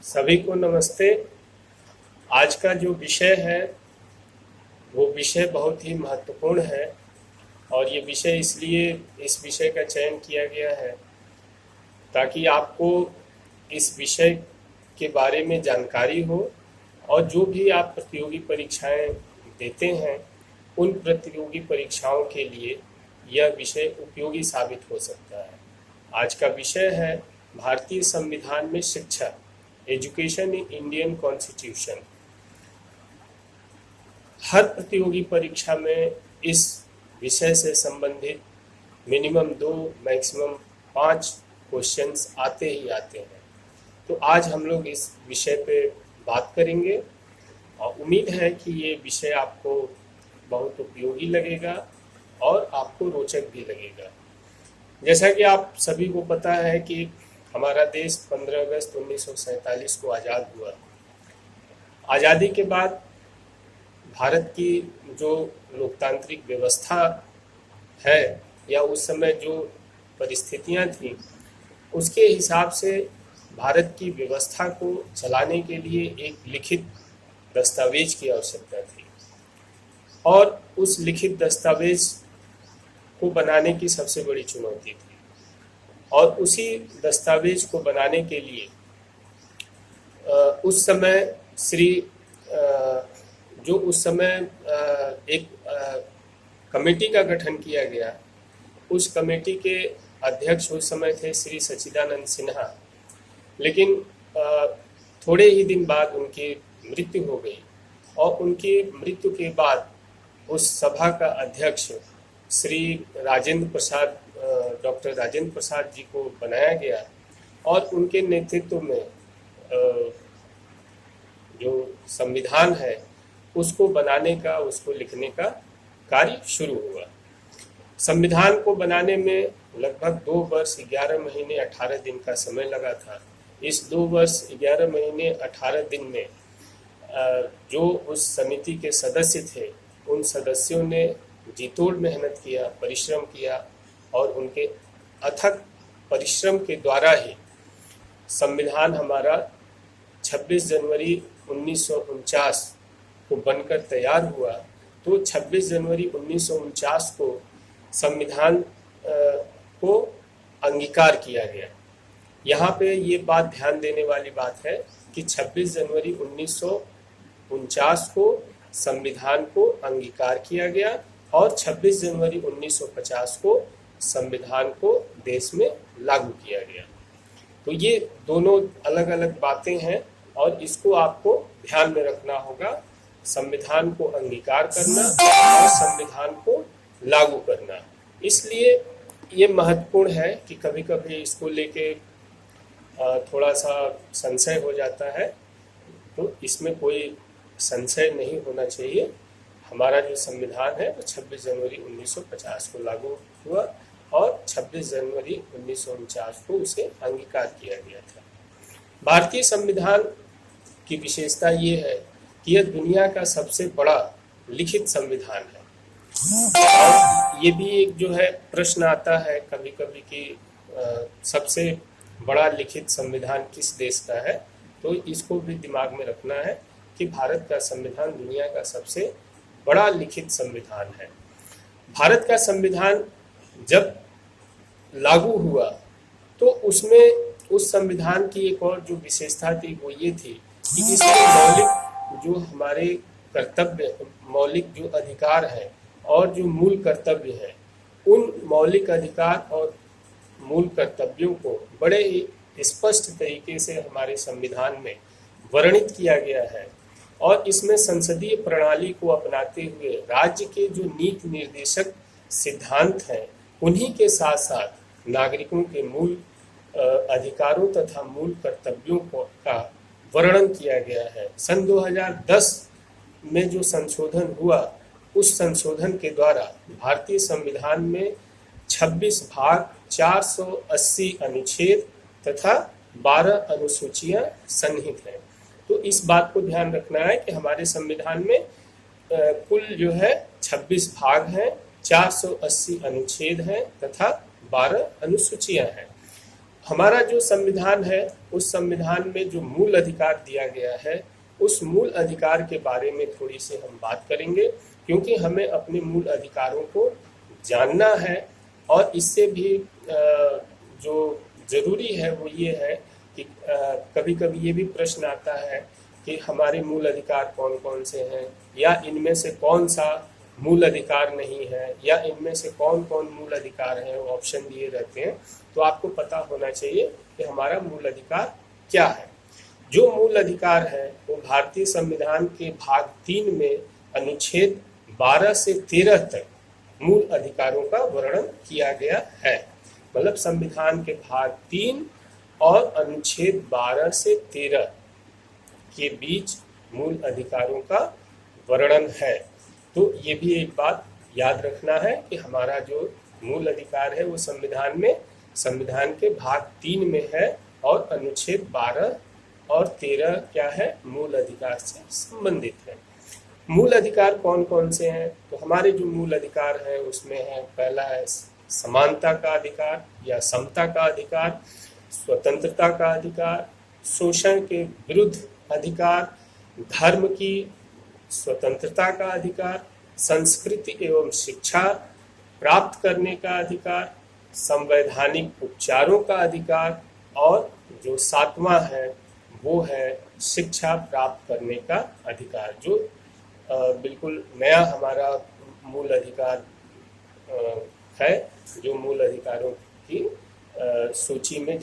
सभी को नमस्ते। आज का जो विषय है वो विषय बहुत ही महत्वपूर्ण है और ये विषय इसलिए इस विषय का चयन किया गया है ताकि आपको इस विषय के बारे में जानकारी हो और जो भी आप प्रतियोगी परीक्षाएं देते हैं उन प्रतियोगी परीक्षाओं के लिए यह विषय उपयोगी साबित हो सकता है। आज का विषय है भारतीय संविधान में शिक्षा, एजुकेशन इन इंडियन कॉन्स्टिट्यूशन। हर प्रतियोगी परीक्षा में इस विषय से संबंधित मिनिमम 2 मैक्सिमम 5 क्वेश्चंस आते ही आते हैं। तो आज हम लोग इस विषय पे बात करेंगे और उम्मीद है कि ये विषय आपको बहुत उपयोगी लगेगा और आपको रोचक भी लगेगा। जैसा कि आप सभी को पता है कि हमारा देश 15 अगस्त 1947 को आज़ाद हुआ। आज़ादी के बाद भारत की जो लोकतांत्रिक व्यवस्था है या उस समय जो परिस्थितियां थी उसके हिसाब से भारत की व्यवस्था को चलाने के लिए एक लिखित दस्तावेज की आवश्यकता थी और उस लिखित दस्तावेज को बनाने की सबसे बड़ी चुनौती थी। और उसी दस्तावेज को बनाने के लिए उस समय एक कमेटी का गठन किया गया। उस कमेटी के अध्यक्ष उस समय थे श्री सच्चिदानंद सिन्हा, लेकिन थोड़े ही दिन बाद उनकी मृत्यु हो गई और उनकी मृत्यु के बाद उस सभा का अध्यक्ष श्री डॉक्टर राजेंद्र प्रसाद जी को बनाया गया और उनके नेतृत्व में जो संविधान है उसको बनाने का, उसको लिखने का कार्य शुरू हुआ। संविधान को बनाने में लगभग 2 वर्ष 11 महीने 18 दिन का समय लगा था। इस 2 वर्ष 11 महीने 18 दिन में जो उस समिति के सदस्य थे उन सदस्यों ने जी-तोड़ मेहनत किया, परिश्रम किया और उनके अथक परिश्रम के द्वारा ही संविधान हमारा 26 जनवरी 1949 को बनकर तैयार हुआ। तो 26 जनवरी 1949 को संविधान को अंगीकार किया गया। यहाँ पे ये बात ध्यान देने वाली बात है कि 26 जनवरी 1949 को संविधान को अंगीकार किया गया और 26 जनवरी 1950 को संविधान को देश में लागू किया गया। तो ये दोनों अलग अलग बातें हैं और इसको आपको ध्यान में रखना होगा। संविधान को अंगीकार करना और संविधान को लागू करना, इसलिए ये महत्वपूर्ण है कि कभी कभी इसको लेके थोड़ा सा संशय हो जाता है, तो इसमें कोई संशय नहीं होना चाहिए। हमारा जो संविधान है वो 26 जनवरी 1950 को लागू हुआ और 26 जनवरी 1949 को उसे अंगीकार किया गया था। भारतीय संविधान की विशेषता ये है कि यह दुनिया का सबसे बड़ा लिखित संविधान है। और ये भी एक जो है प्रश्न आता है कभी कभी कि सबसे बड़ा लिखित संविधान किस देश का है, तो इसको भी दिमाग में रखना है कि भारत का संविधान दुनिया का सबसे बड़ा लिखित संविधान है। भारत का संविधान जब लागू हुआ तो उसमें उस संविधान की एक और जो विशेषता थी वो ये थी कि इसमें मौलिक जो हमारे कर्तव्य, मौलिक जो अधिकार हैं और जो मूल कर्तव्य हैं, उन मौलिक अधिकार और मूल कर्तव्यों को बड़े ही स्पष्ट तरीके से हमारे संविधान में वर्णित किया गया है। और इसमें संसदीय प्रणाली को अपनाते हुए राज्य के जो नीति निर्देशक सिद्धांत हैं उन्हीं के साथ साथ नागरिकों के मूल अधिकारों तथा मूल कर्तव्यों का वर्णन किया गया है। सन 2010 में जो संशोधन हुआ उस संशोधन के द्वारा भारतीय संविधान में 26 भाग, 480 अनुच्छेद तथा 12 अनुसूचियां सन्निहित हैं। तो इस बात को ध्यान रखना है कि हमारे संविधान में कुल जो है 26 भाग हैं, 480 अनुच्छेद हैं तथा 12 अनुसूचियां हैं। हमारा जो संविधान है, उस संविधान में जो मूल अधिकार दिया गया है, उस मूल अधिकार के बारे में थोड़ी सी हम बात करेंगे, क्योंकि हमें अपने मूल अधिकारों को जानना है। और इससे भी जो ज़रूरी है वो ये है कि कभी कभी ये भी प्रश्न आता है कि हमारे मूल अधिकार कौन कौन से हैं, या इनमें से कौन सा मूल अधिकार नहीं है, या इनमें से कौन कौन मूल अधिकार हैं, वो ऑप्शन दिए रहते हैं। तो आपको पता होना चाहिए कि हमारा मूल अधिकार क्या है। जो मूल अधिकार है वो भारतीय संविधान के भाग 3 में अनुच्छेद 12 से 13 तक मूल अधिकारों का वर्णन किया गया है। मतलब संविधान के भाग 3 और अनुच्छेद 12 से 13 के बीच मूल अधिकारों का वर्णन है। तो ये भी एक बात याद रखना है कि हमारा जो मूल अधिकार है वो संविधान के भाग 3 में है, और अनुच्छेद 12 और 13 क्या है, मूल अधिकार से संबंधित है। मूल अधिकार कौन कौन से हैं? तो हमारे जो मूल अधिकार हैं उसमें है, पहला है समानता का अधिकार या समता का अधिकार, स्वतंत्रता का अधिकार, शोषण के विरुद्ध अधिकार, धर्म की स्वतंत्रता का अधिकार, संस्कृति एवं शिक्षा प्राप्त करने का अधिकार, संवैधानिक उपचारों का अधिकार, और जो 7वां है वो है शिक्षा प्राप्त करने का अधिकार, जो बिल्कुल नया हमारा मूल अधिकार है, जो मूल अधिकारों की सूची में